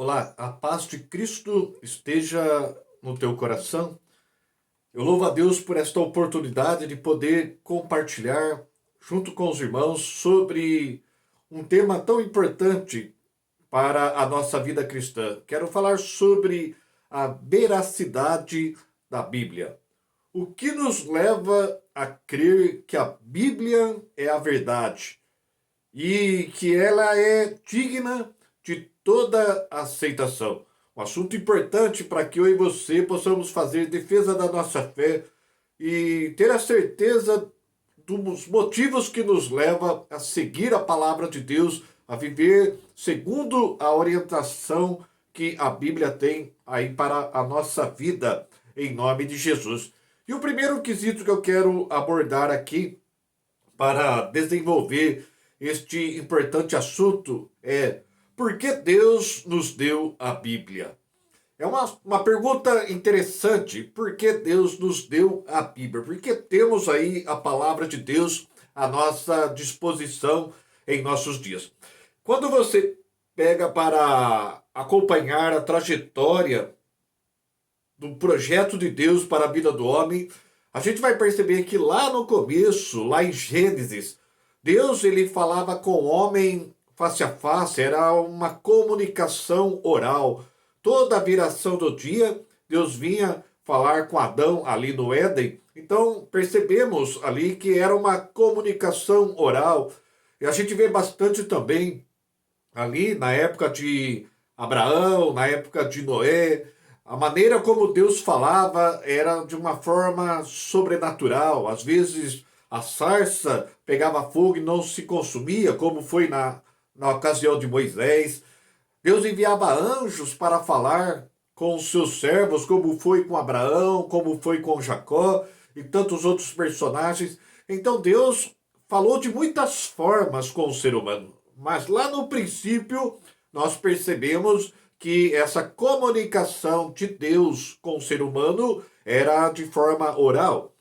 Olá, a paz de Cristo esteja no teu coração. Eu louvo a Deus por esta oportunidade de poder compartilhar junto com os irmãos sobre um tema tão importante para a nossa vida cristã. Quero falar sobre a veracidade da Bíblia. O que nos leva a crer que a Bíblia é a verdade e que ela é digna de toda aceitação. Um assunto importante para que eu e você possamos fazer defesa da nossa fé e ter a certeza dos motivos que nos leva a seguir a palavra de Deus, a viver segundo a orientação que a Bíblia tem aí para a nossa vida, em nome de Jesus. E o primeiro quesito que eu quero abordar aqui para desenvolver este importante assunto é: por que Deus nos deu a Bíblia? É uma pergunta interessante. Por que Deus nos deu a Bíblia? Porque temos aí a palavra de Deus à nossa disposição em nossos dias. Quando você pega para acompanhar a trajetória do projeto de Deus para a vida do homem, a gente vai perceber que lá no começo, lá em Gênesis, Deus ele falava com o homem face a face, era uma comunicação oral. Toda a viração do dia, Deus vinha falar com Adão ali no Éden. Então percebemos ali que era uma comunicação oral. E a gente vê bastante também ali na época de Abraão, na época de Noé, a maneira como Deus falava era de uma forma sobrenatural. Às vezes a sarça pegava fogo e não se consumia, como foi na ocasião de Moisés. Deus enviava anjos para falar com os seus servos, como foi com Abraão, como foi com Jacó e tantos outros personagens. Então Deus falou de muitas formas com o ser humano. Mas lá no princípio, nós percebemos que essa comunicação de Deus com o ser humano era de forma oral.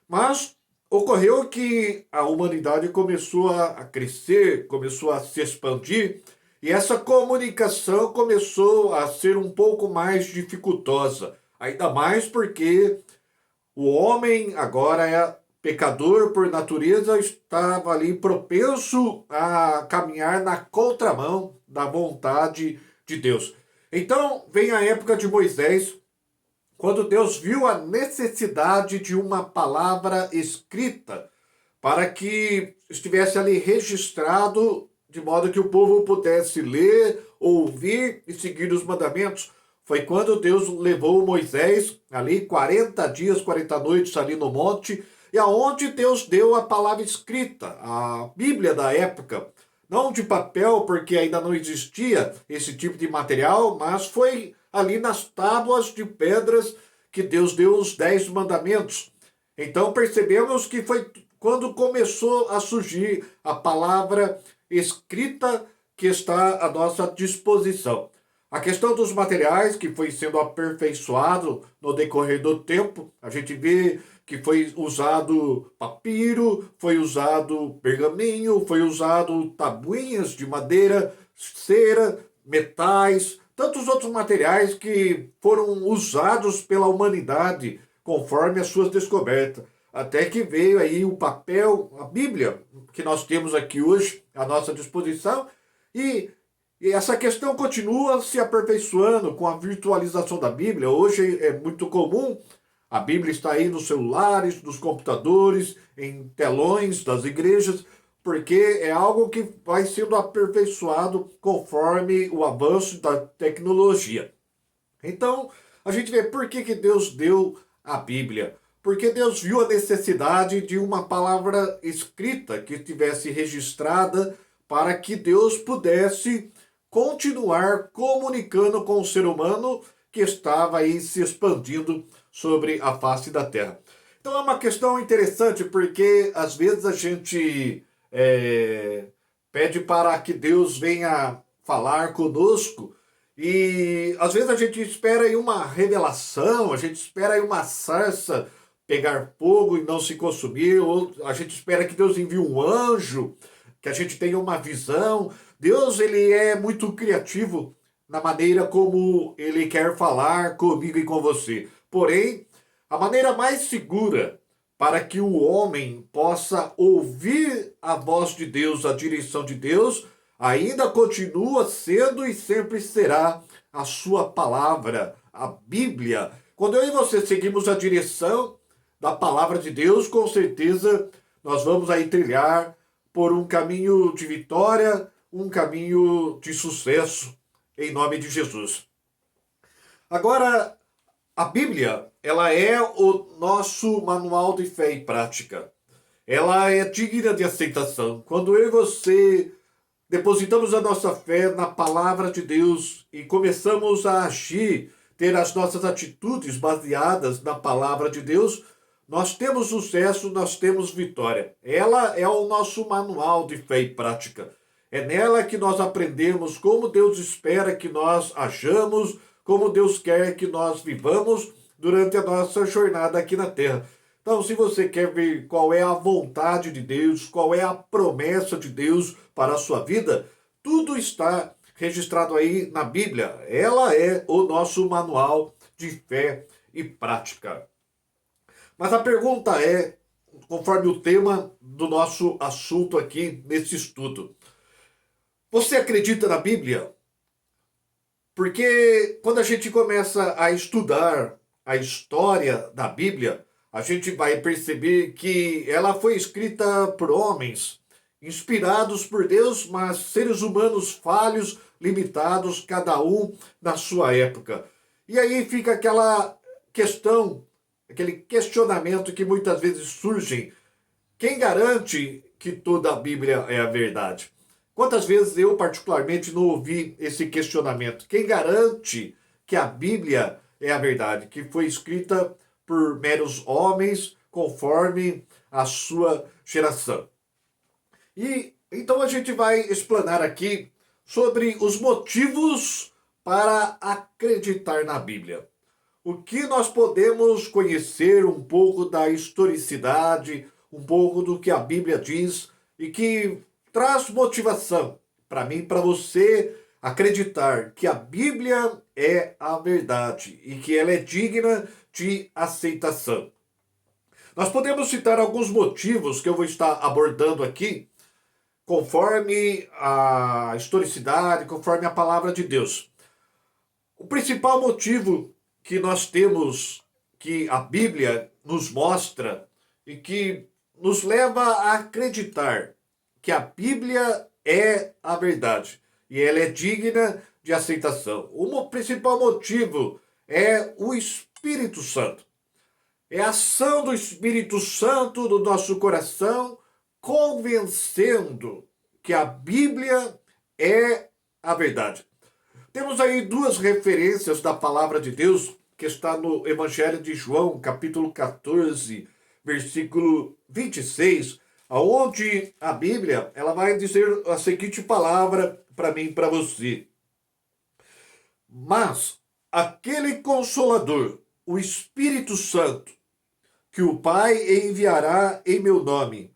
Mas ocorreu que a humanidade começou a crescer, começou a se expandir, e essa comunicação começou a ser um pouco mais dificultosa. Ainda mais porque o homem agora é pecador por natureza, estava ali propenso a caminhar na contramão da vontade de Deus. Então vem a época de Moisés, quando Deus viu a necessidade de uma palavra escrita para que estivesse ali registrado, de modo que o povo pudesse ler, ouvir e seguir os mandamentos. Foi quando Deus levou Moisés ali 40 dias, 40 noites ali no monte, e aonde Deus deu a palavra escrita, a Bíblia da época. Não de papel, porque ainda não existia esse tipo de material, mas foi ali nas tábuas de pedras que Deus deu os 10 mandamentos. Então percebemos que foi quando começou a surgir a palavra escrita que está à nossa disposição. A questão dos materiais que foi sendo aperfeiçoado no decorrer do tempo, a gente vê que foi usado papiro, foi usado pergaminho, foi usado tabuinhas de madeira, cera, metais, tantos outros materiais que foram usados pela humanidade conforme as suas descobertas. Até que veio aí o papel, a Bíblia, que nós temos aqui hoje à nossa disposição, e essa questão continua se aperfeiçoando com a virtualização da Bíblia. Hoje é muito comum, a Bíblia está aí nos celulares, nos computadores, em telões das igrejas, porque é algo que vai sendo aperfeiçoado conforme o avanço da tecnologia. Então, a gente vê por que Deus deu a Bíblia. Porque Deus viu a necessidade de uma palavra escrita que estivesse registrada para que Deus pudesse continuar comunicando com o ser humano que estava aí se expandindo sobre a face da terra. Então é uma questão interessante, porque às vezes a gente pede para que Deus venha falar conosco, e às vezes a gente espera aí uma revelação, a gente espera aí uma sarça pegar fogo e não se consumir, ou a gente espera que Deus envie um anjo, que a gente tenha uma visão. Deus ele é muito criativo na maneira como ele quer falar comigo e com você. Porém, a maneira mais segura para que o homem possa ouvir a voz de Deus, a direção de Deus, ainda continua sendo e sempre será a sua palavra, a Bíblia. Quando eu e você seguimos a direção da palavra de Deus, com certeza nós vamos aí trilhar por um caminho de vitória, um caminho de sucesso, em nome de Jesus. Agora, a Bíblia, ela é o nosso manual de fé e prática. Ela é digna de aceitação. Quando eu e você depositamos a nossa fé na palavra de Deus e começamos a agir, ter as nossas atitudes baseadas na palavra de Deus, nós temos sucesso, nós temos vitória. Ela é o nosso manual de fé e prática. É nela que nós aprendemos como Deus espera que nós hajamos, como Deus quer que nós vivamos durante a nossa jornada aqui na Terra. Então, se você quer ver qual é a vontade de Deus, qual é a promessa de Deus para a sua vida, tudo está registrado aí na Bíblia. Ela é o nosso manual de fé e prática. Mas a pergunta é, conforme o tema do nosso assunto aqui nesse estudo, você acredita na Bíblia? Porque quando a gente começa a estudar a história da Bíblia, a gente vai perceber que ela foi escrita por homens, inspirados por Deus, mas seres humanos falhos, limitados, cada um na sua época. E aí fica aquela questão, aquele questionamento que muitas vezes surge: quem garante que toda a Bíblia é a verdade? Quantas vezes eu particularmente não ouvi esse questionamento? Quem garante que a Bíblia é a verdade, que foi escrita por meros homens conforme a sua geração? E então a gente vai explanar aqui sobre os motivos para acreditar na Bíblia. O que nós podemos conhecer um pouco da historicidade, um pouco do que a Bíblia diz e que traz motivação para mim, para você acreditar que a Bíblia é a verdade e que ela é digna de aceitação. Nós podemos citar alguns motivos que eu vou estar abordando aqui, conforme a historicidade, conforme a palavra de Deus. O principal motivo que nós temos, que a Bíblia nos mostra e que nos leva a acreditar que a Bíblia é a verdade e ela é digna de aceitação. O principal motivo é o Espírito Santo. É a ação do Espírito Santo no nosso coração, convencendo que a Bíblia é a verdade. Temos aí duas referências da palavra de Deus que está no Evangelho de João, capítulo 14, versículo 26, aonde a Bíblia ela vai dizer a seguinte palavra para mim e para você: mas aquele Consolador, o Espírito Santo, que o Pai enviará em meu nome,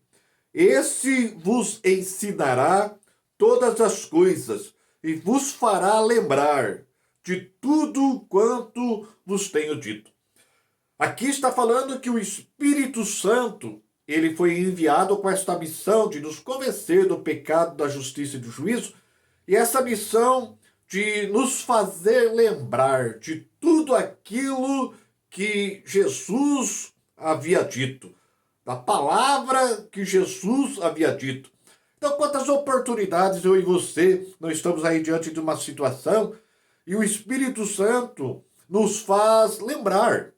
esse vos ensinará todas as coisas e vos fará lembrar de tudo quanto vos tenho dito. Aqui está falando que o Espírito Santo, ele foi enviado com esta missão de nos convencer do pecado, da justiça e do juízo, e essa missão de nos fazer lembrar de tudo aquilo que Jesus havia dito, da palavra que Jesus havia dito. Então, quantas oportunidades eu e você não estamos aí diante de uma situação e o Espírito Santo nos faz lembrar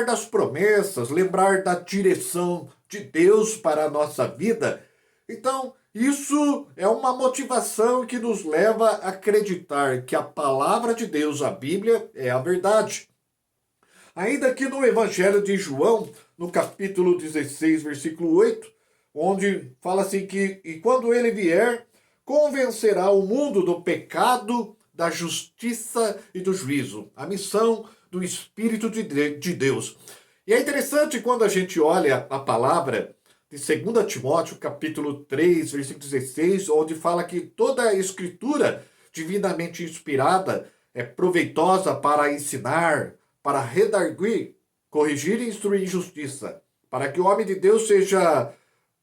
das promessas, lembrar da direção de Deus para a nossa vida. Então, isso é uma motivação que nos leva a acreditar que a palavra de Deus, a Bíblia, é a verdade. Ainda que no Evangelho de João, no capítulo 16, versículo 8, onde fala assim que, e quando ele vier, convencerá o mundo do pecado, da justiça e do juízo. A missão do Espírito de Deus. E é interessante quando a gente olha a palavra de 2 Timóteo, capítulo 3, versículo 16, onde fala que toda a escritura divinamente inspirada, é proveitosa para ensinar, para redarguir, corrigir e instruir em justiça, para que o homem de Deus seja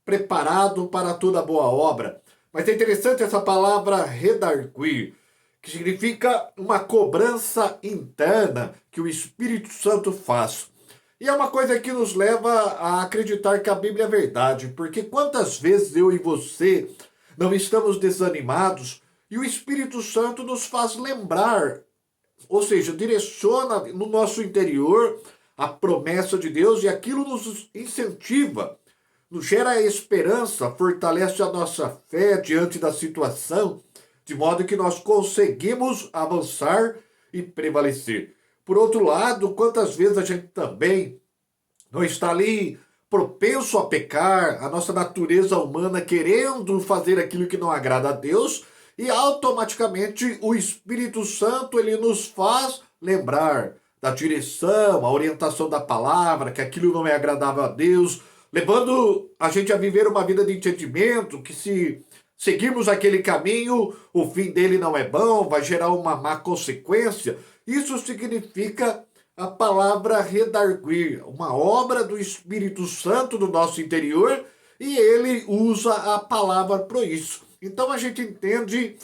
preparado para toda boa obra. Mas é interessante essa palavra redarguir, que significa uma cobrança interna que o Espírito Santo faz. E é uma coisa que nos leva a acreditar que a Bíblia é verdade, porque quantas vezes eu e você não estamos desanimados e o Espírito Santo nos faz lembrar, ou seja, direciona no nosso interior a promessa de Deus e aquilo nos incentiva, nos gera esperança, fortalece a nossa fé diante da situação, de modo que nós conseguimos avançar e prevalecer. Por outro lado, quantas vezes a gente também não está ali propenso a pecar, a nossa natureza humana querendo fazer aquilo que não agrada a Deus, e automaticamente o Espírito Santo ele nos faz lembrar da direção, a orientação da palavra, que aquilo não é agradável a Deus, levando a gente a viver uma vida de entendimento, que se seguirmos aquele caminho, o fim dele não é bom, vai gerar uma má consequência. Isso significa a palavra redarguir, uma obra do Espírito Santo do nosso interior, e ele usa a palavra para isso. Então a gente entende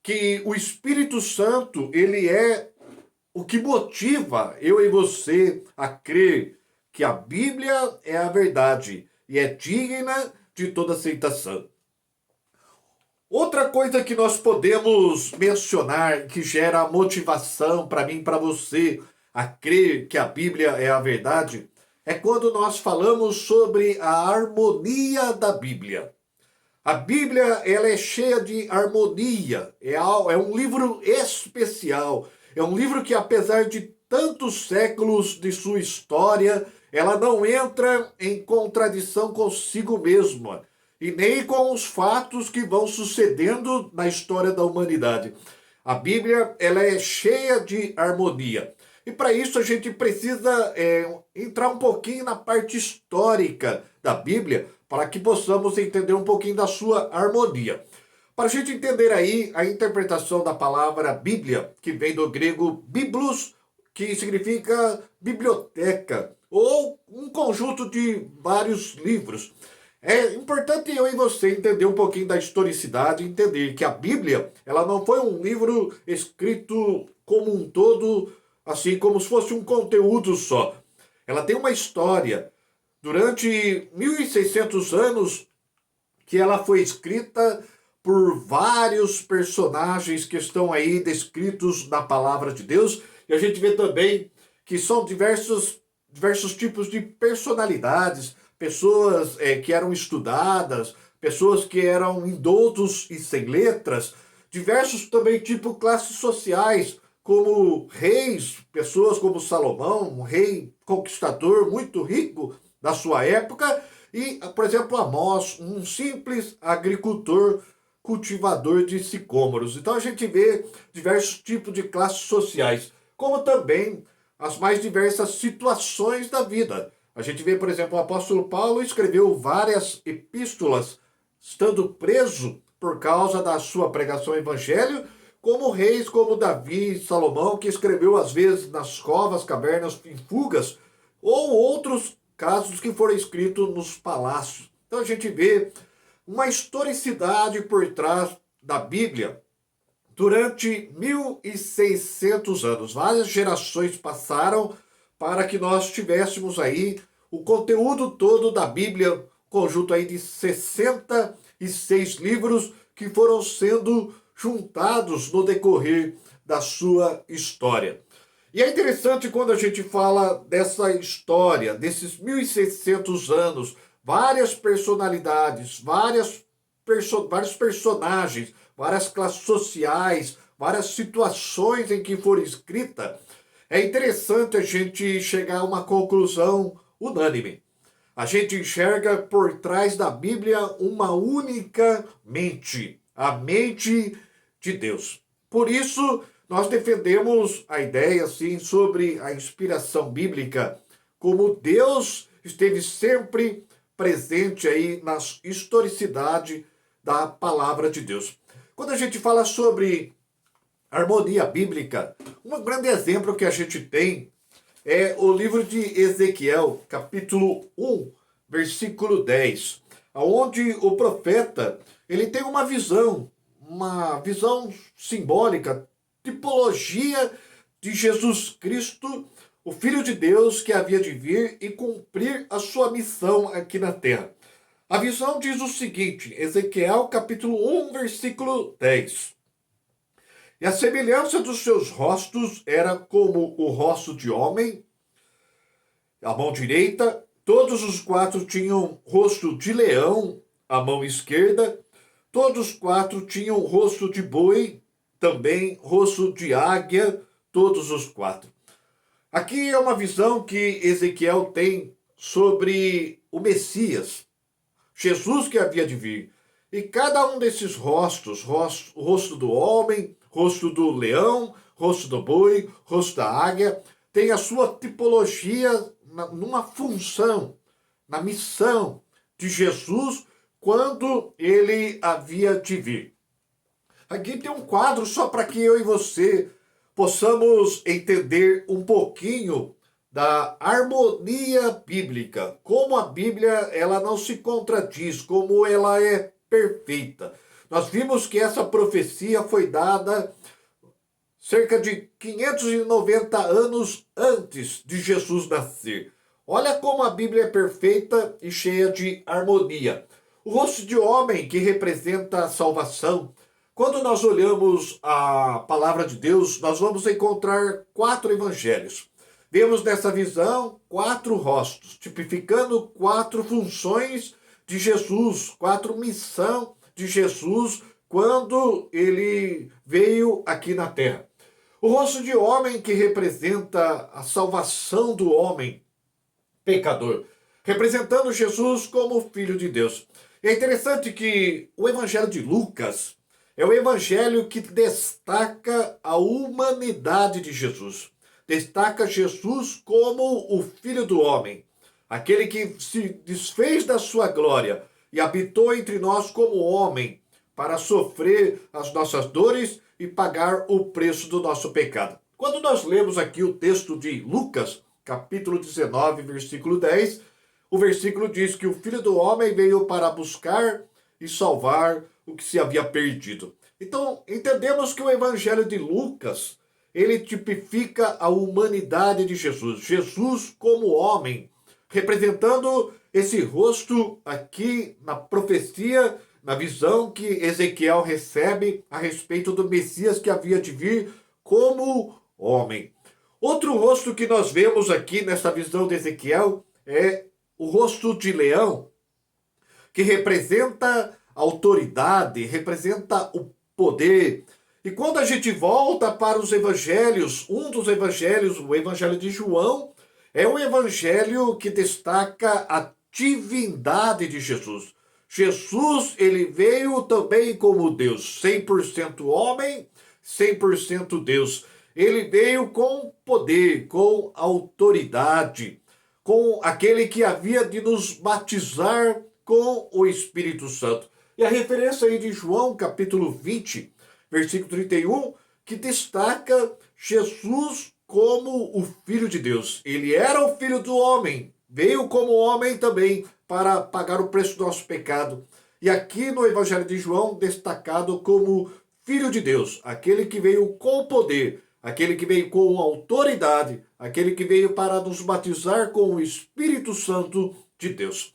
que o Espírito Santo, ele é o que motiva eu e você a crer que a Bíblia é a verdade e é digna de toda aceitação. Outra coisa que nós podemos mencionar que gera motivação para mim e para você a crer que a Bíblia é a verdade é quando nós falamos sobre a harmonia da Bíblia. A Bíblia ela é cheia de harmonia, é um livro especial, é um livro que apesar de tantos séculos de sua história, ela não entra em contradição consigo mesma e nem com os fatos que vão sucedendo na história da humanidade. A Bíblia ela é cheia de harmonia. E para isso a gente precisa entrar um pouquinho na parte histórica da Bíblia para que possamos entender um pouquinho da sua harmonia. Para a gente entender aí a interpretação da palavra Bíblia, que vem do grego biblos, que significa biblioteca, ou um conjunto de vários livros. É importante eu e você entender um pouquinho da historicidade, entender que a Bíblia ela não foi um livro escrito como um todo, assim como se fosse um conteúdo só. Ela tem uma história. Durante 1600 anos que ela foi escrita por vários personagens que estão aí descritos na palavra de Deus. E a gente vê também que são diversos tipos de personalidades, pessoas que eram estudadas, pessoas que eram indoutos e sem letras, diversos também tipos classes sociais, como reis, pessoas como Salomão, um rei conquistador muito rico da sua época, e, por exemplo, Amós, um simples agricultor cultivador de sicômoros. Então a gente vê diversos tipos de classes sociais, como também as mais diversas situações da vida. A gente vê, por exemplo, o apóstolo Paulo escreveu várias epístolas, estando preso por causa da sua pregação ao evangelho, como reis como Davi e Salomão, que escreveu às vezes nas covas, cavernas, em fugas, ou outros casos que foram escritos nos palácios. Então a gente vê uma historicidade por trás da Bíblia durante 1600 anos. Várias gerações passaram para que nós tivéssemos aí o conteúdo todo da Bíblia, conjunto aí de 66 livros que foram sendo juntados no decorrer da sua história. E é interessante quando a gente fala dessa história, desses 1600 anos, várias personalidades, vários personagens, várias classes sociais, várias situações em que foram escritas. É interessante a gente chegar a uma conclusão unânime. A gente enxerga por trás da Bíblia uma única mente, a mente de Deus. Por isso, nós defendemos a ideia, assim, sobre a inspiração bíblica, como Deus esteve sempre presente aí na historicidade da palavra de Deus. Quando a gente fala sobre harmonia bíblica. Um grande exemplo que a gente tem é o livro de Ezequiel, capítulo 1, versículo 10, onde o profeta ele tem uma visão simbólica, tipologia de Jesus Cristo, o Filho de Deus que havia de vir e cumprir a sua missão aqui na terra. A visão diz o seguinte, Ezequiel capítulo 1, versículo 10. E a semelhança dos seus rostos era como o rosto de homem, a mão direita, todos os quatro tinham rosto de leão, a mão esquerda, todos os quatro tinham rosto de boi, também rosto de águia, todos os quatro. Aqui é uma visão que Ezequiel tem sobre o Messias, Jesus que havia de vir. E cada um desses rostos, o rosto do homem, rosto do leão, rosto do boi, rosto da águia, tem a sua tipologia numa função, na missão de Jesus quando ele havia de vir. Aqui tem um quadro só para que eu e você possamos entender um pouquinho da harmonia bíblica, como a Bíblia ela não se contradiz, como ela é perfeita. Nós vimos que essa profecia foi dada cerca de 590 anos antes de Jesus nascer. Olha como a Bíblia é perfeita e cheia de harmonia. O rosto de homem que representa a salvação. Quando nós olhamos a palavra de Deus, nós vamos encontrar 4 evangelhos. Vemos nessa visão 4 rostos, tipificando 4 funções de Jesus, 4 missões de Jesus quando ele veio aqui na terra. O rosto de homem que representa a salvação do homem pecador, representando Jesus como Filho de Deus. É interessante que o Evangelho de Lucas é o evangelho que destaca a humanidade de Jesus. Destaca Jesus como o Filho do Homem, aquele que se desfez da sua glória e habitou entre nós como homem para sofrer as nossas dores e pagar o preço do nosso pecado. Quando nós lemos aqui o texto de Lucas, capítulo 19, versículo 10, o versículo diz que o Filho do Homem veio para buscar e salvar o que se havia perdido. Então, entendemos que o Evangelho de Lucas, ele tipifica a humanidade de Jesus. Jesus como homem, representando esse rosto aqui na profecia, na visão que Ezequiel recebe a respeito do Messias que havia de vir como homem. Outro rosto que nós vemos aqui nessa visão de Ezequiel é o rosto de leão, que representa autoridade, representa o poder. E quando a gente volta para os evangelhos, um dos evangelhos, o evangelho de João, é um evangelho que destaca a divindade de Jesus. Jesus, ele veio também como Deus, 100% homem, 100% Deus. Ele veio com poder, com autoridade, com aquele que havia de nos batizar com o Espírito Santo. E a referência aí de João, capítulo 20, versículo 31, que destaca Jesus como o Filho de Deus. Ele era o Filho do homem, veio como homem também para pagar o preço do nosso pecado. E aqui no Evangelho de João, destacado como Filho de Deus, aquele que veio com poder, aquele que veio com autoridade, aquele que veio para nos batizar com o Espírito Santo de Deus.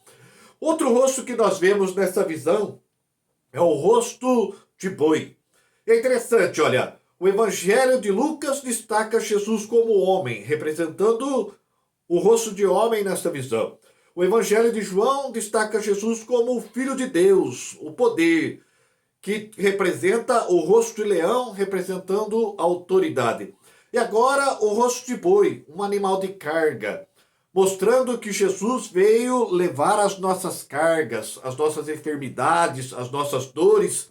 Outro rosto que nós vemos nessa visão é o rosto de boi. É interessante, olha, o Evangelho de Lucas destaca Jesus como homem, representando o rosto de homem nessa visão. O Evangelho de João destaca Jesus como o Filho de Deus, o poder, que representa o rosto de leão, representando a autoridade. E agora o rosto de boi, um animal de carga, mostrando que Jesus veio levar as nossas cargas, as nossas enfermidades, as nossas dores.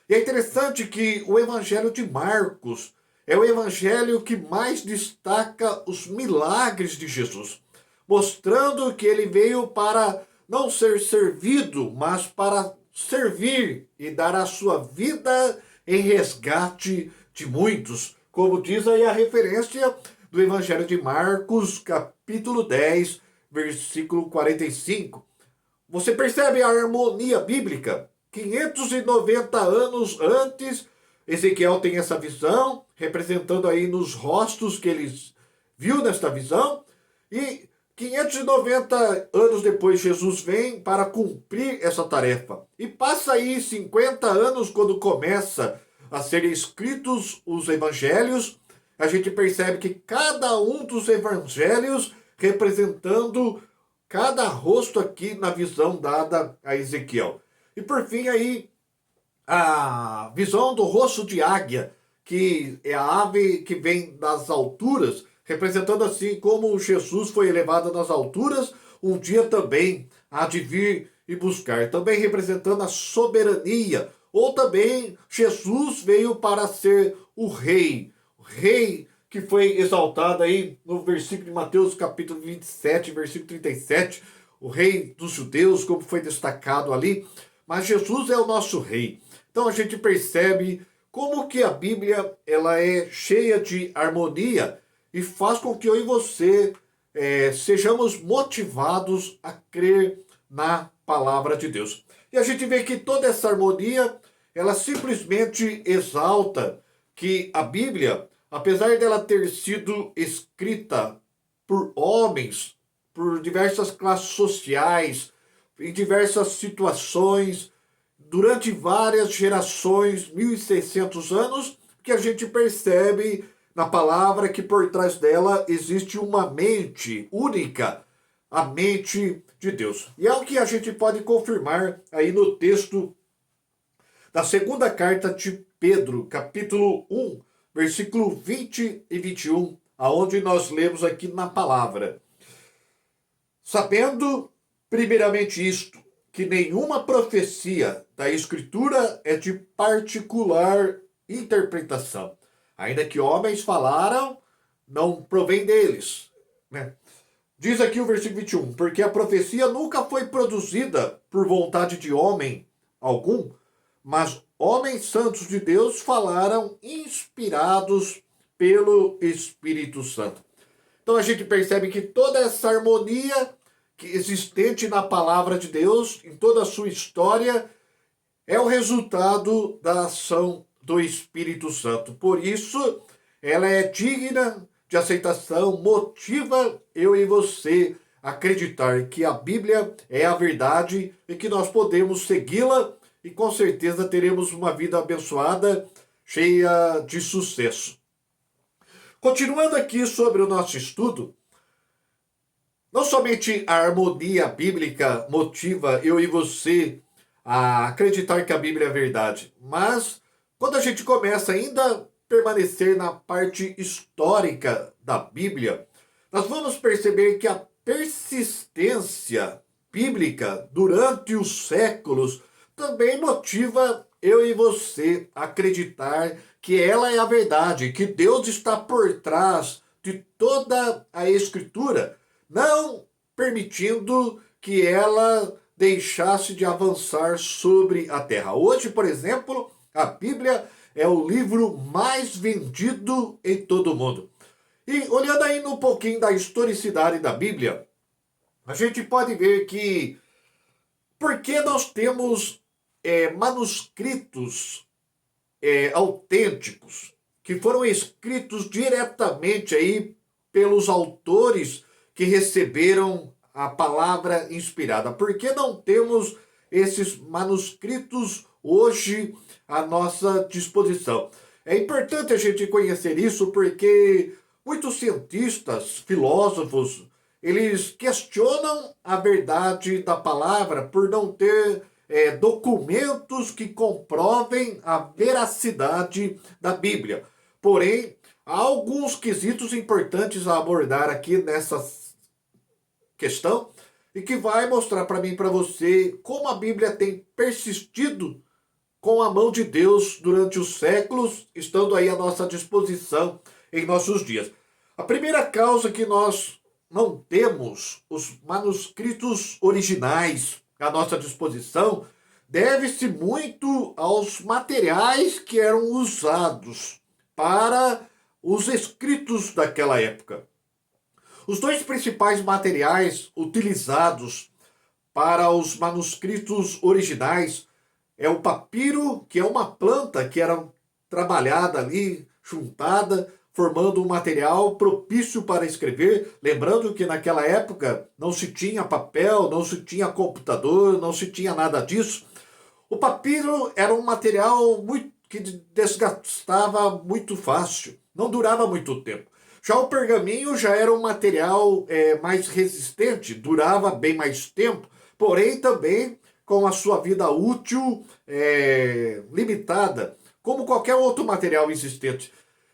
E é interessante que o Evangelho de Marcos é o evangelho que mais destaca os milagres de Jesus, mostrando que ele veio para não ser servido, mas para servir e dar a sua vida em resgate de muitos, como diz aí a referência do Evangelho de Marcos, capítulo 10, versículo 45. Você percebe a harmonia bíblica? 590 anos antes, Ezequiel tem essa visão, representando aí nos rostos que ele viu nesta visão, e 590 anos depois Jesus vem para cumprir essa tarefa. E passa aí 50 anos quando começa a serem escritos os evangelhos, a gente percebe que cada um dos evangelhos representando cada rosto aqui na visão dada a Ezequiel. E por fim aí, a visão do rosto de águia, que é a ave que vem das alturas, representando assim como Jesus foi elevado nas alturas, um dia também há de vir e buscar. Também representando a soberania, ou também Jesus veio para ser o rei que foi exaltado aí no versículo de Mateus capítulo 27, versículo 37, o rei dos judeus, como foi destacado ali, mas Jesus é o nosso rei. Então a gente percebe como que a Bíblia ela é cheia de harmonia e faz com que eu e você sejamos motivados a crer na palavra de Deus. E a gente vê que toda essa harmonia, ela simplesmente exalta que a Bíblia, apesar dela ter sido escrita por homens, por diversas classes sociais, em diversas situações, durante várias gerações, 1.600 anos, que a gente percebe na palavra que por trás dela existe uma mente única, a mente de Deus. E é o que a gente pode confirmar aí no texto da segunda carta de Pedro, capítulo 1, versículo 20 e 21, aonde nós lemos aqui na palavra: sabendo primeiramente isto, que nenhuma profecia da Escritura é de particular interpretação. Ainda que homens falaram, não provém deles, né? Diz aqui o versículo 21, porque a profecia nunca foi produzida por vontade de homem algum, mas homens santos de Deus falaram inspirados pelo Espírito Santo. Então a gente percebe que toda essa harmonia que existente na palavra de Deus, em toda a sua história, é o resultado da ação do Espírito Santo. Por isso, ela é digna de aceitação, motiva eu e você a acreditar que a Bíblia é a verdade e que nós podemos segui-la e com certeza teremos uma vida abençoada, cheia de sucesso. Continuando aqui sobre o nosso estudo, não somente a harmonia bíblica motiva eu e você a acreditar que a Bíblia é verdade, mas quando a gente começa ainda a permanecer na parte histórica da Bíblia, nós vamos perceber que a persistência bíblica durante os séculos também motiva eu e você a acreditar que ela é a verdade, que Deus está por trás de toda a Escritura, não permitindo que ela deixasse de avançar sobre a terra. Hoje, por exemplo, a Bíblia é o livro mais vendido em todo o mundo. E olhando aí um pouquinho da historicidade da Bíblia, a gente pode ver que porque nós temos manuscritos autênticos que foram escritos diretamente aí pelos autores que receberam a palavra inspirada. Por que não temos esses manuscritos hoje à nossa disposição? É importante a gente conhecer isso porque muitos cientistas, filósofos, eles questionam a verdade da palavra por não ter documentos que comprovem a veracidade da Bíblia. Porém, há alguns quesitos importantes a abordar aqui nessa questão e que vai mostrar para mim e para você como a Bíblia tem persistido com a mão de Deus durante os séculos, estando aí à nossa disposição em nossos dias. A primeira causa que nós não temos os manuscritos originais à nossa disposição deve-se muito aos materiais que eram usados para os escritos daquela época. Os dois principais materiais utilizados para os manuscritos originais é o papiro, que é uma planta que era trabalhada ali, juntada, formando um material propício para escrever. Lembrando que naquela época não se tinha papel, não se tinha computador, não se tinha nada disso. O papiro era um material que desgastava muito fácil, não durava muito tempo. Já o pergaminho já era um material mais resistente, durava bem mais tempo, porém também com a sua vida útil limitada, como qualquer outro material existente.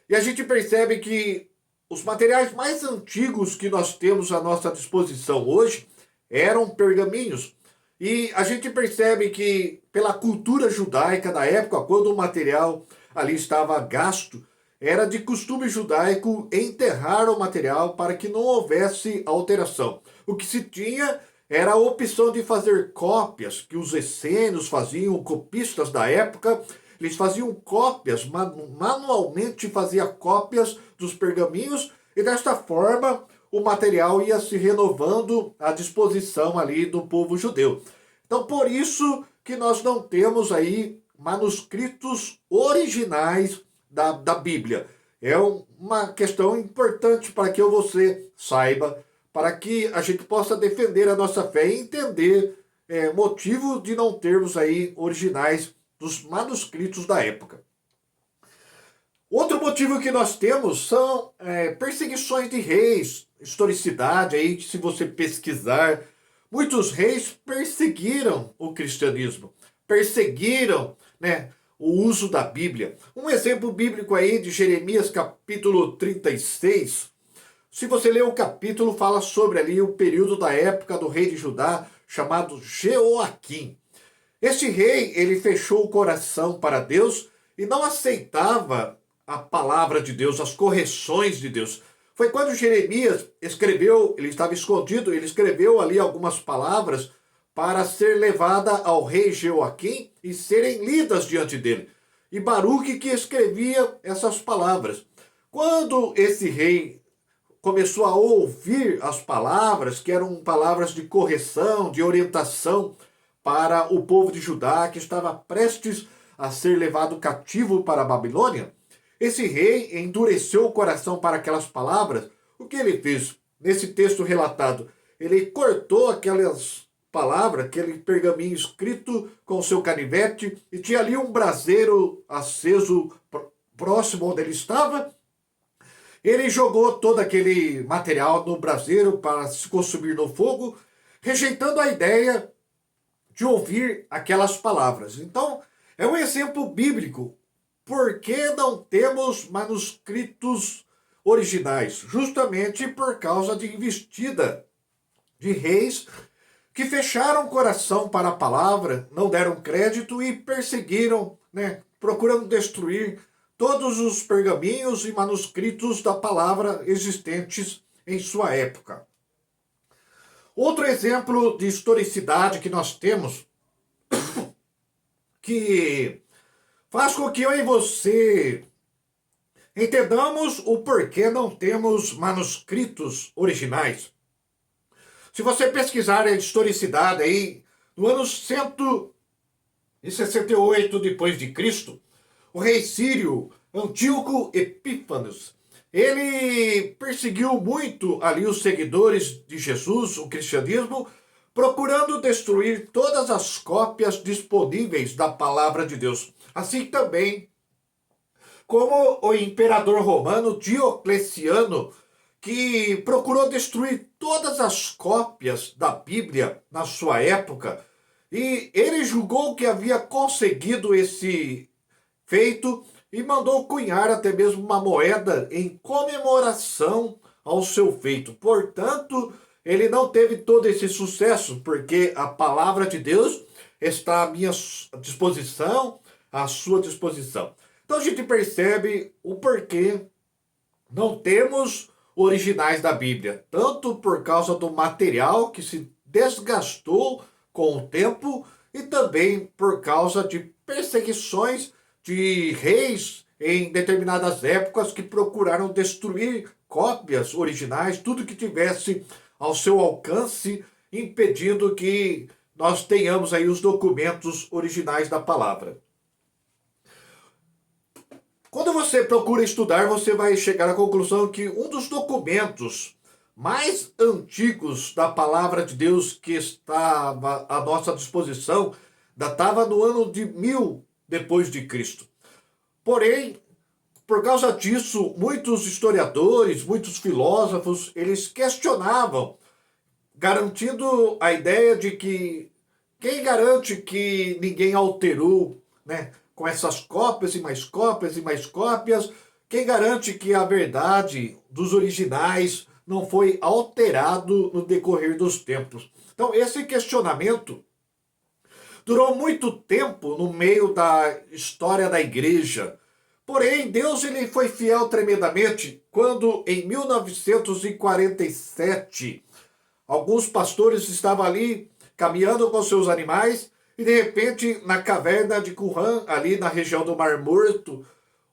E a gente percebe que os materiais mais antigos que nós temos à nossa disposição hoje eram pergaminhos. E a gente percebe que, pela cultura judaica da época, quando o material ali estava gasto, era de costume judaico enterrar o material para que não houvesse alteração. O que se tinha era a opção de fazer cópias, que os essênios faziam, copistas da época, eles faziam cópias, manualmente fazia cópias dos pergaminhos, e desta forma o material ia se renovando à disposição ali do povo judeu. Então, por isso que nós não temos aí manuscritos originais da Bíblia. É uma questão importante para que você saiba, para que a gente possa defender a nossa fé e entender motivo de não termos aí originais dos manuscritos da época. Outro motivo que nós temos são perseguições de reis, historicidade aí, se você pesquisar, muitos reis perseguiram o cristianismo, perseguiram, o uso da Bíblia. Um exemplo bíblico aí de Jeremias capítulo 36, se você ler o capítulo, fala sobre ali o período da época do rei de Judá, chamado Jeoaquim. Este rei, ele fechou o coração para Deus e não aceitava a palavra de Deus, as correções de Deus. Foi quando Jeremias escreveu, ele estava escondido, ele escreveu ali algumas palavras para ser levada ao rei Jeoaquim e serem lidas diante dele. E Baruque que escrevia essas palavras. Quando esse rei começou a ouvir as palavras, que eram palavras de correção, de orientação para o povo de Judá, que estava prestes a ser levado cativo para a Babilônia, esse rei endureceu o coração para aquelas palavras. O que ele fez? Nesse texto relatado, ele cortou aquelas palavras, aquele pergaminho escrito com seu canivete, e tinha ali um braseiro aceso próximo onde ele estava. Ele jogou todo aquele material no braseiro para se consumir no fogo, rejeitando a ideia de ouvir aquelas palavras. Então, é um exemplo bíblico. Por que não temos manuscritos originais? Justamente por causa de investida de reis que fecharam o coração para a palavra, não deram crédito e perseguiram, procurando destruir todos os pergaminhos e manuscritos da palavra existentes em sua época. Outro exemplo de historicidade que nós temos, que faz com que eu e você entendamos o porquê não temos manuscritos originais. Se você pesquisar a historicidade aí, no ano 168 depois de Cristo, o rei sírio Antíoco Epífanes, ele perseguiu muito ali os seguidores de Jesus, o cristianismo, procurando destruir todas as cópias disponíveis da palavra de Deus. Assim também como o imperador romano Diocleciano, que procurou destruir todas as cópias da Bíblia na sua época, e ele julgou que havia conseguido esse feito e mandou cunhar até mesmo uma moeda em comemoração ao seu feito. Portanto, ele não teve todo esse sucesso, porque a palavra de Deus está à minha disposição, à sua disposição. Então a gente percebe o porquê não temos originais da Bíblia, tanto por causa do material que se desgastou com o tempo e também por causa de perseguições de reis em determinadas épocas que procuraram destruir cópias originais, tudo que tivesse ao seu alcance, impedindo que nós tenhamos aí os documentos originais da palavra. Quando você procura estudar, você vai chegar à conclusão que um dos documentos mais antigos da palavra de Deus que estava à nossa disposição datava no ano de 1000 depois de Cristo. Porém, por causa disso, muitos historiadores, muitos filósofos, eles questionavam, garantindo a ideia de que quem garante que ninguém alterou, né, com essas cópias e mais cópias e mais cópias, quem garante que a verdade dos originais não foi alterado no decorrer dos tempos? Então, esse questionamento durou muito tempo no meio da história da igreja. Porém, Deus ele foi fiel tremendamente quando, em 1947, alguns pastores estavam ali caminhando com seus animais e, de repente, na caverna de Qumran, ali na região do Mar Morto,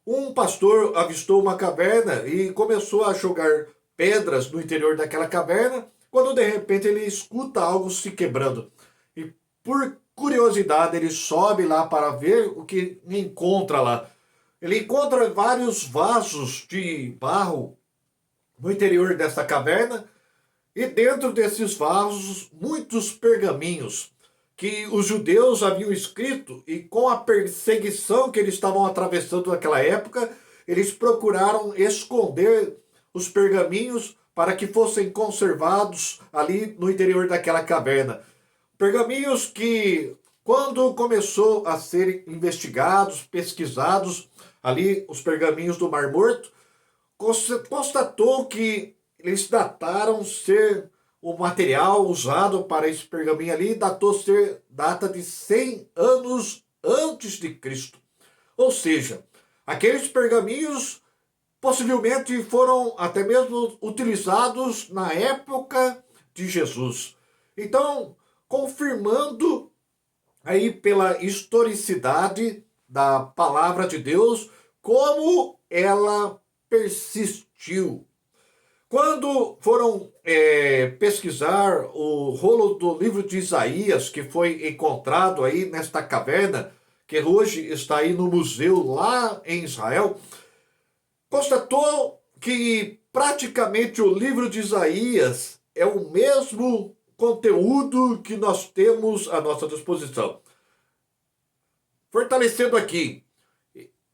um pastor avistou uma caverna e começou a jogar pedras no interior daquela caverna, quando, de repente, ele escuta algo se quebrando. E, por curiosidade, ele sobe lá para ver o que encontra lá. Ele encontra vários vasos de barro no interior dessa caverna e dentro desses vasos muitos pergaminhos que os judeus haviam escrito e com a perseguição que eles estavam atravessando naquela época, eles procuraram esconder os pergaminhos para que fossem conservados ali no interior daquela caverna. Pergaminhos que, quando começou a ser investigados, pesquisados, ali os pergaminhos do Mar Morto, constatou que eles dataram ser o material usado para esse pergaminho ali, datou ser data de 100 anos antes de Cristo. Ou seja, aqueles pergaminhos possivelmente foram até mesmo utilizados na época de Jesus. Então, confirmando aí pela historicidade da palavra de Deus, como ela persistiu. Quando foram pesquisar o rolo do livro de Isaías, que foi encontrado aí nesta caverna, que hoje está aí no museu lá em Israel, constatou que praticamente o livro de Isaías é o mesmo conteúdo que nós temos à nossa disposição. Fortalecendo aqui,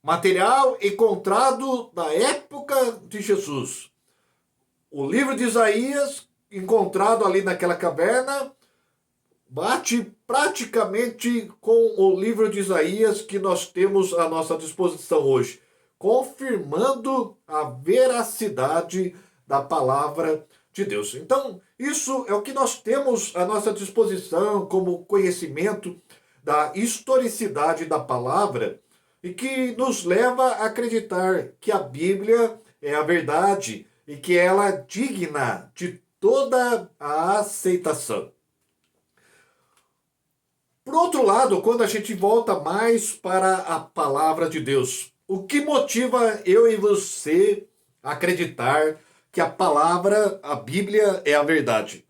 material encontrado na época de Jesus. O livro de Isaías, encontrado ali naquela caverna, bate praticamente com o livro de Isaías que nós temos à nossa disposição hoje, confirmando a veracidade da palavra de Deus. Então, isso é o que nós temos à nossa disposição como conhecimento da historicidade da palavra e que nos leva a acreditar que a Bíblia é a verdade e que ela é digna de toda a aceitação. Por outro lado, quando a gente volta mais para a palavra de Deus, o que motiva eu e você a acreditar que a palavra, a Bíblia, é a verdade?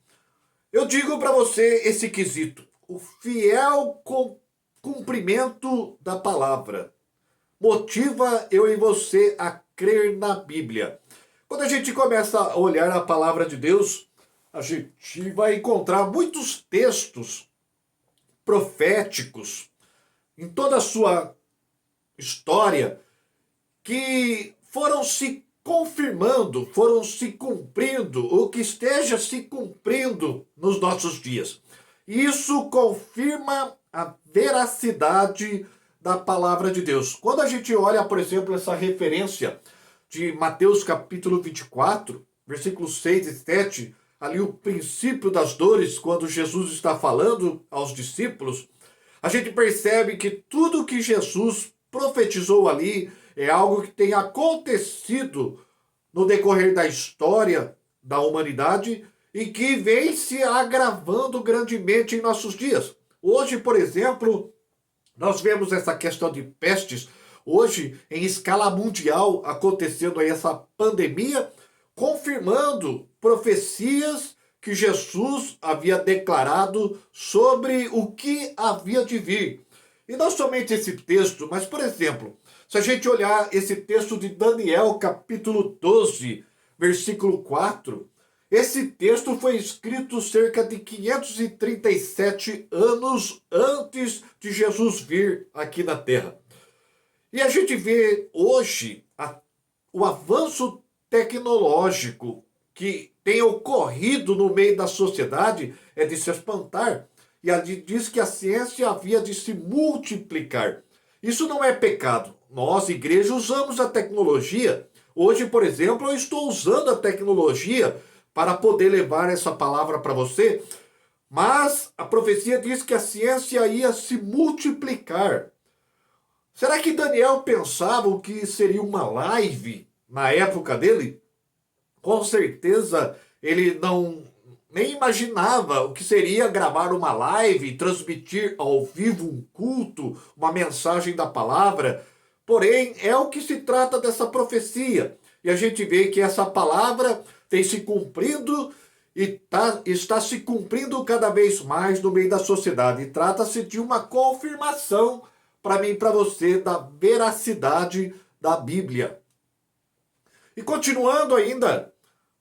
Eu digo para você esse quesito: o fiel cumprimento da palavra motiva eu e você a crer na Bíblia. Quando a gente começa a olhar a palavra de Deus, a gente vai encontrar muitos textos proféticos em toda a sua história que foram se confirmando, foram se cumprindo, ou que esteja se cumprindo nos nossos dias. Isso confirma a veracidade da palavra de Deus. Quando a gente olha, por exemplo, essa referência de Mateus capítulo 24, versículos 6 e 7, ali o princípio das dores, quando Jesus está falando aos discípulos, a gente percebe que tudo que Jesus profetizou ali é algo que tem acontecido no decorrer da história da humanidade e que vem se agravando grandemente em nossos dias. Hoje, por exemplo, nós vemos essa questão de pestes, hoje em escala mundial acontecendo aí essa pandemia, confirmando profecias que Jesus havia declarado sobre o que havia de vir. E não somente esse texto, mas, por exemplo, se a gente olhar esse texto de Daniel, capítulo 12, versículo 4, esse texto foi escrito cerca de 537 anos antes de Jesus vir aqui na Terra. E a gente vê hoje o avanço tecnológico que tem ocorrido no meio da sociedade é de se espantar. E ali diz que a ciência havia de se multiplicar. Isso não é pecado. Nós, igreja, usamos a tecnologia. Hoje, por exemplo, eu estou usando a tecnologia para poder levar essa palavra para você. Mas a profecia diz que a ciência ia se multiplicar. Será que Daniel pensava o que seria uma live na época dele? Com certeza ele não nem imaginava o que seria gravar uma live, transmitir ao vivo um culto, uma mensagem da palavra. Porém, é o que se trata dessa profecia. E a gente vê que essa palavra tem se cumprido e está se cumprindo cada vez mais no meio da sociedade. E trata-se de uma confirmação para mim e para você da veracidade da Bíblia. E continuando ainda,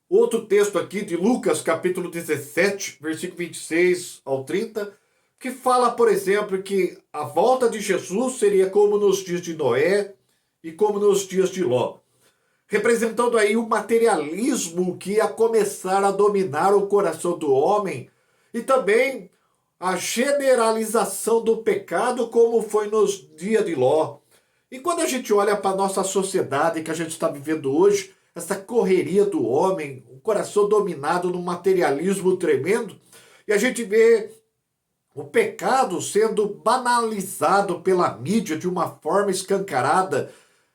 outro texto aqui de Lucas, capítulo 17, versículo 26 ao 30, que fala, por exemplo, que a volta de Jesus seria como nos dias de Noé e como nos dias de Ló, representando aí o materialismo que ia começar a dominar o coração do homem e também a generalização do pecado como foi nos dias de Ló. E quando a gente olha para a nossa sociedade que a gente está vivendo hoje, essa correria do homem, o coração dominado num materialismo tremendo, e a gente vê o pecado sendo banalizado pela mídia de uma forma escancarada,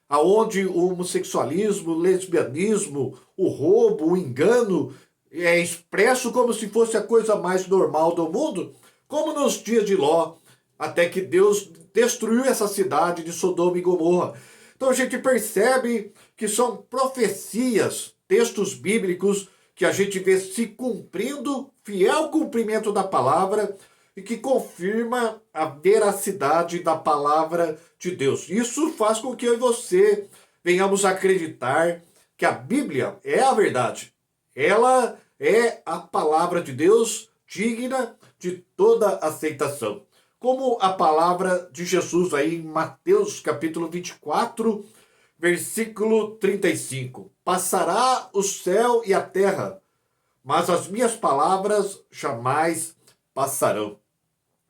aonde o homossexualismo, o lesbianismo, o roubo, o engano é expresso como se fosse a coisa mais normal do mundo, como nos dias de Ló, até que Deus destruiu essa cidade de Sodoma e Gomorra. Então a gente percebe que são profecias, textos bíblicos que a gente vê se cumprindo, fiel cumprimento da palavra e que confirma a veracidade da palavra de Deus. Isso faz com que eu e você venhamos a acreditar que a Bíblia é a verdade. Ela é a palavra de Deus digna de toda aceitação. Como a palavra de Jesus aí em Mateus capítulo 24, versículo 35. Passará o céu e a terra, mas as minhas palavras jamais passarão.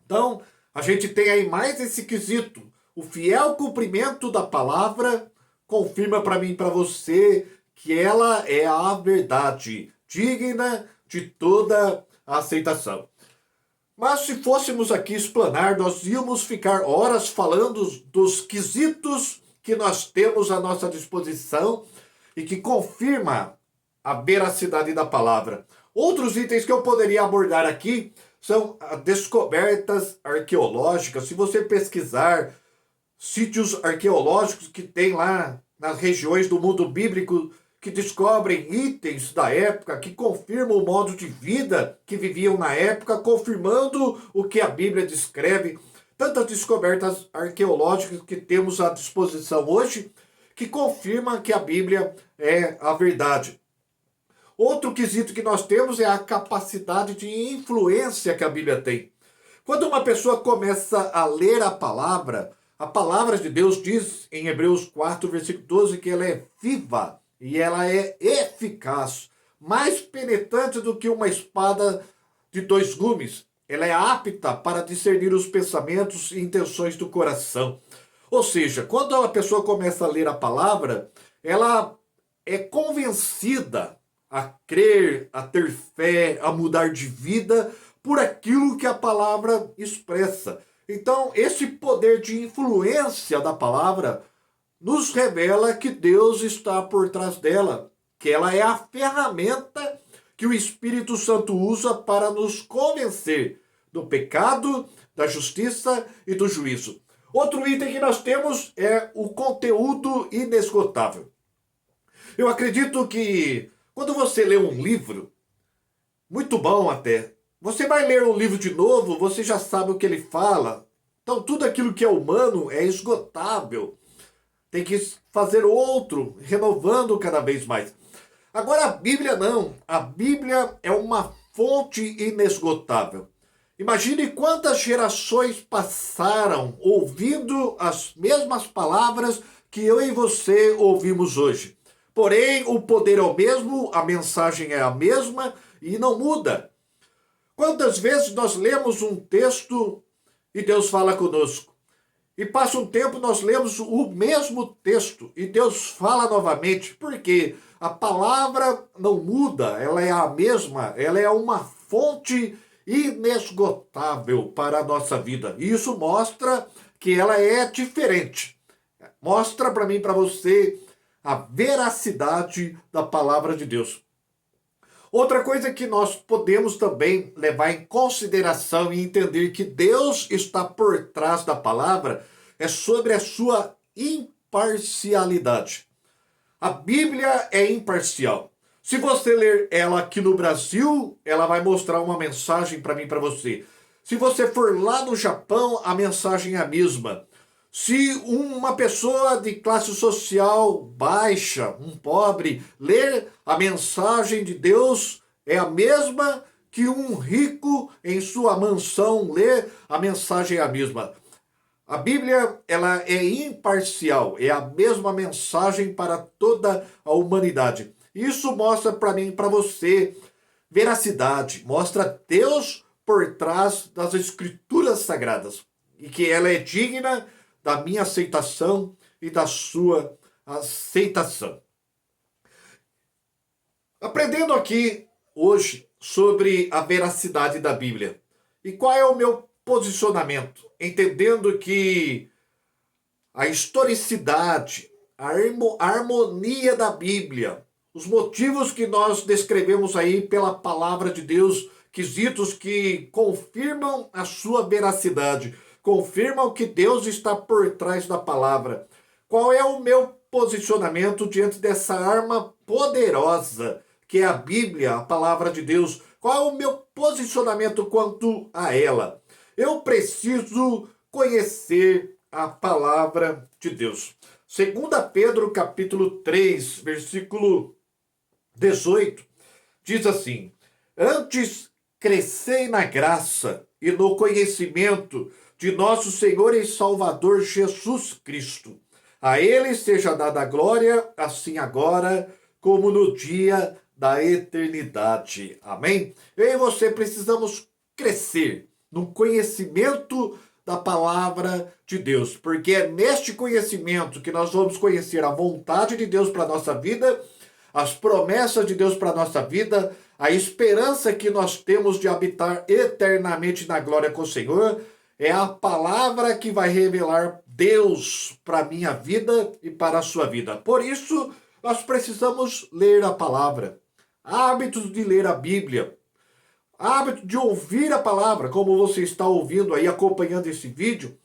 Então, a gente tem aí mais esse quesito. O fiel cumprimento da palavra confirma para mim e para você que ela é a verdade, digna de toda a aceitação. Mas se fôssemos aqui explanar, nós íamos ficar horas falando dos quesitos que nós temos à nossa disposição e que confirma a veracidade da palavra. Outros itens que eu poderia abordar aqui são descobertas arqueológicas. Se você pesquisar sítios arqueológicos que tem lá nas regiões do mundo bíblico, que descobrem itens da época, que confirmam o modo de vida que viviam na época, confirmando o que a Bíblia descreve. Tantas descobertas arqueológicas que temos à disposição hoje, que confirmam que a Bíblia é a verdade. Outro quesito que nós temos é a capacidade de influência que a Bíblia tem. Quando uma pessoa começa a ler a palavra de Deus diz em Hebreus 4, versículo 12, que ela é viva e ela é eficaz, mais penetrante do que uma espada de dois gumes. Ela é apta para discernir os pensamentos e intenções do coração. Ou seja, quando a pessoa começa a ler a palavra, ela é convencida a crer, a ter fé, a mudar de vida por aquilo que a palavra expressa. Então, esse poder de influência da palavra nos revela que Deus está por trás dela, que ela é a ferramenta que o Espírito Santo usa para nos convencer do pecado, da justiça e do juízo. Outro item que nós temos é o conteúdo inesgotável. Eu acredito que quando você lê um livro, muito bom até, você vai ler um livro de novo, você já sabe o que ele fala. Então tudo aquilo que é humano é esgotável. Tem que fazer outro, renovando cada vez mais. Agora a Bíblia não. A Bíblia é uma fonte inesgotável. Imagine quantas gerações passaram ouvindo as mesmas palavras que eu e você ouvimos hoje. Porém, o poder é o mesmo, a mensagem é a mesma e não muda. Quantas vezes nós lemos um texto e Deus fala conosco? E passa um tempo, nós lemos o mesmo texto e Deus fala novamente, porque a palavra não muda, ela é a mesma, ela é uma fonte inesgotável para a nossa vida. E isso mostra que ela é diferente. Mostra para mim, para você, a veracidade da palavra de Deus. Outra coisa que nós podemos também levar em consideração e entender que Deus está por trás da palavra é sobre a sua imparcialidade. A Bíblia é imparcial. Se você ler ela aqui no Brasil, ela vai mostrar uma mensagem para mim e para você. Se você for lá no Japão, a mensagem é a mesma. Se uma pessoa de classe social baixa, um pobre, ler a mensagem de Deus, é a mesma que um rico em sua mansão ler, a mensagem é a mesma. A Bíblia, ela é imparcial, é a mesma mensagem para toda a humanidade. Isso mostra para mim e para você veracidade, mostra Deus por trás das Escrituras Sagradas e que ela é digna da minha aceitação e da sua aceitação. Aprendendo aqui hoje sobre a veracidade da Bíblia. E qual é o meu posicionamento? Entendendo que a historicidade, a harmonia da Bíblia, os motivos que nós descrevemos aí pela palavra de Deus, quesitos que confirmam a sua veracidade, confirmam que Deus está por trás da palavra. Qual é o meu posicionamento diante dessa arma poderosa que é a Bíblia, a palavra de Deus? Qual é o meu posicionamento quanto a ela? Eu preciso conhecer a palavra de Deus. 2 Pedro capítulo 3, versículo 18, diz assim: antes crescei na graça e no conhecimento de nosso Senhor e Salvador Jesus Cristo. A Ele seja dada a glória, assim agora como no dia da eternidade. Amém? Eu e você precisamos crescer no conhecimento da palavra de Deus, porque é neste conhecimento que nós vamos conhecer a vontade de Deus para a nossa vida, as promessas de Deus para a nossa vida, a esperança que nós temos de habitar eternamente na glória com o Senhor. É a palavra que vai revelar Deus para a minha vida e para a sua vida. Por isso, nós precisamos ler a palavra. Hábitos de ler a Bíblia. Hábito de ouvir a palavra, como você está ouvindo aí, acompanhando esse vídeo.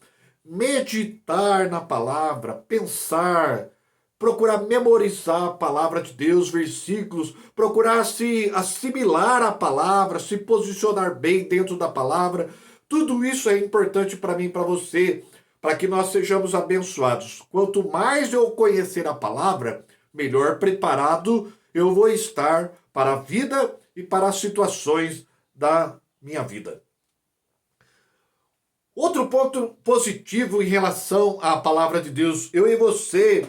Meditar na palavra, pensar, procurar memorizar a palavra de Deus, versículos, procurar se assimilar à palavra, se posicionar bem dentro da palavra. Tudo isso é importante para mim e para você, para que nós sejamos abençoados. Quanto mais eu conhecer a palavra, melhor preparado eu vou estar para a vida e para as situações da minha vida. Outro ponto positivo em relação à palavra de Deus, eu e você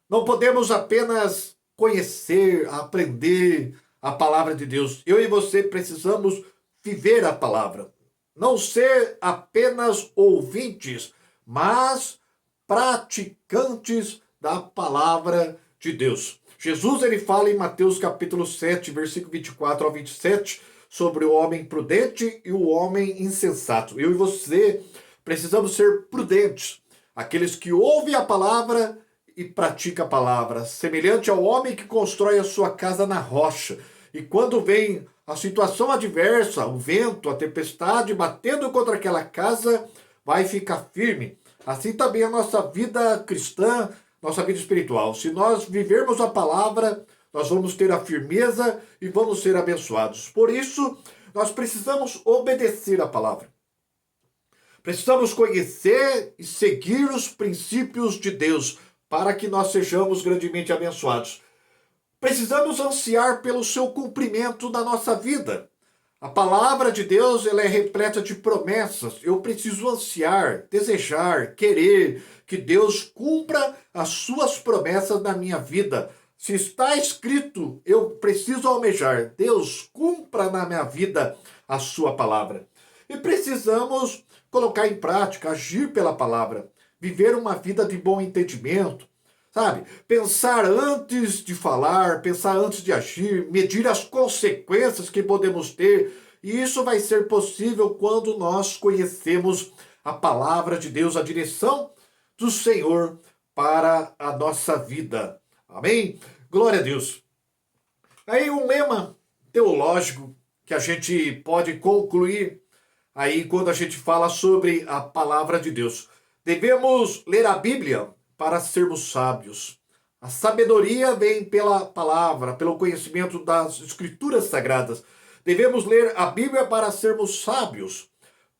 não podemos apenas conhecer, aprender a palavra de Deus. Eu e você precisamos viver a palavra. Não ser apenas ouvintes, mas praticantes da palavra de Deus. Jesus, ele fala em Mateus capítulo 7, versículo 24 ao 27, sobre o homem prudente e o homem insensato. Eu e você precisamos ser prudentes, aqueles que ouvem a palavra e praticam a palavra, semelhante ao homem que constrói a sua casa na rocha. E quando vem a situação adversa, o vento, a tempestade batendo contra aquela casa, vai ficar firme. assim também a nossa vida cristã, nossa vida espiritual. Se nós vivermos a palavra, nós vamos ter a firmeza e vamos ser abençoados. Por isso, nós precisamos obedecer a palavra. Precisamos conhecer e seguir os princípios de Deus para que nós sejamos grandemente abençoados. Precisamos ansiar pelo seu cumprimento na nossa vida. A palavra de Deus, ela é repleta de promessas. Eu preciso ansiar, desejar, querer que Deus cumpra as suas promessas na minha vida. Se está escrito, eu preciso almejar. Deus, cumpra na minha vida a sua palavra. E precisamos colocar em prática, agir pela palavra, viver uma vida de bom entendimento, sabe? Pensar antes de falar, pensar antes de agir, medir as consequências que podemos ter. E isso vai ser possível quando nós conhecemos a palavra de Deus, a direção do Senhor para a nossa vida. Amém? Glória a Deus. Aí um lema teológico que a gente pode concluir aí quando a gente fala sobre a palavra de Deus. Devemos ler a Bíblia para sermos sábios. A sabedoria vem pela palavra, pelo conhecimento das escrituras sagradas. Devemos ler a Bíblia para sermos sábios,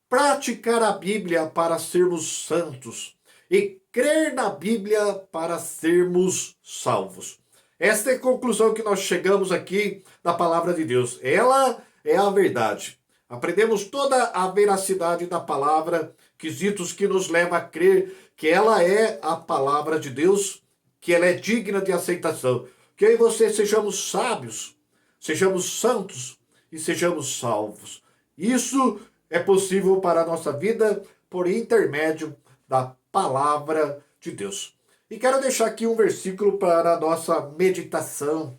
praticar a Bíblia para sermos santos e crer na Bíblia para sermos salvos. Esta é a conclusão que nós chegamos aqui da palavra de Deus. Ela é a verdade. Aprendemos toda a veracidade da palavra, quesitos que nos leva a crer que ela é a palavra de Deus, que ela é digna de aceitação. Que eu e você sejamos sábios, sejamos santos e sejamos salvos. Isso é possível para a nossa vida por intermédio da palavra de Deus. E quero deixar aqui um versículo para a nossa meditação,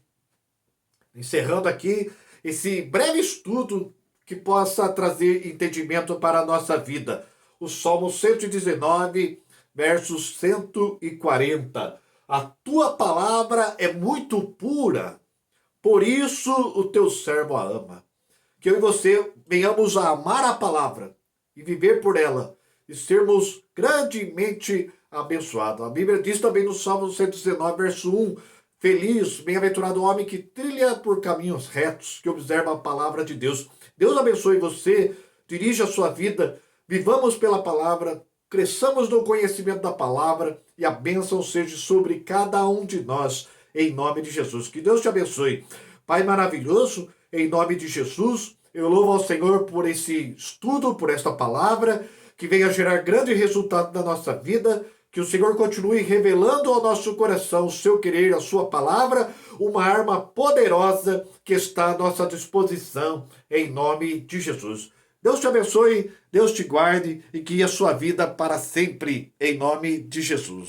encerrando aqui esse breve estudo que possa trazer entendimento para a nossa vida. O Salmo 119, versos 140. A tua palavra é muito pura, por isso o teu servo a ama. Que eu e você venhamos a amar a palavra e viver por ela e sermos grandemente abençoados. A Bíblia diz também no Salmo 119, verso 1, feliz, bem-aventurado o homem que trilha por caminhos retos, que observa a palavra de Deus. Deus abençoe você, dirija a sua vida, vivamos pela palavra, cresçamos no conhecimento da palavra e a bênção seja sobre cada um de nós, em nome de Jesus. Que Deus te abençoe. Pai maravilhoso, em nome de Jesus, eu louvo ao Senhor por esse estudo, por esta palavra, que venha gerar grande resultado na nossa vida, que o Senhor continue revelando ao nosso coração o seu querer, a sua palavra, uma arma poderosa que está à nossa disposição, em nome de Jesus. Deus te abençoe, Deus te guarde e guie a sua vida para sempre, em nome de Jesus.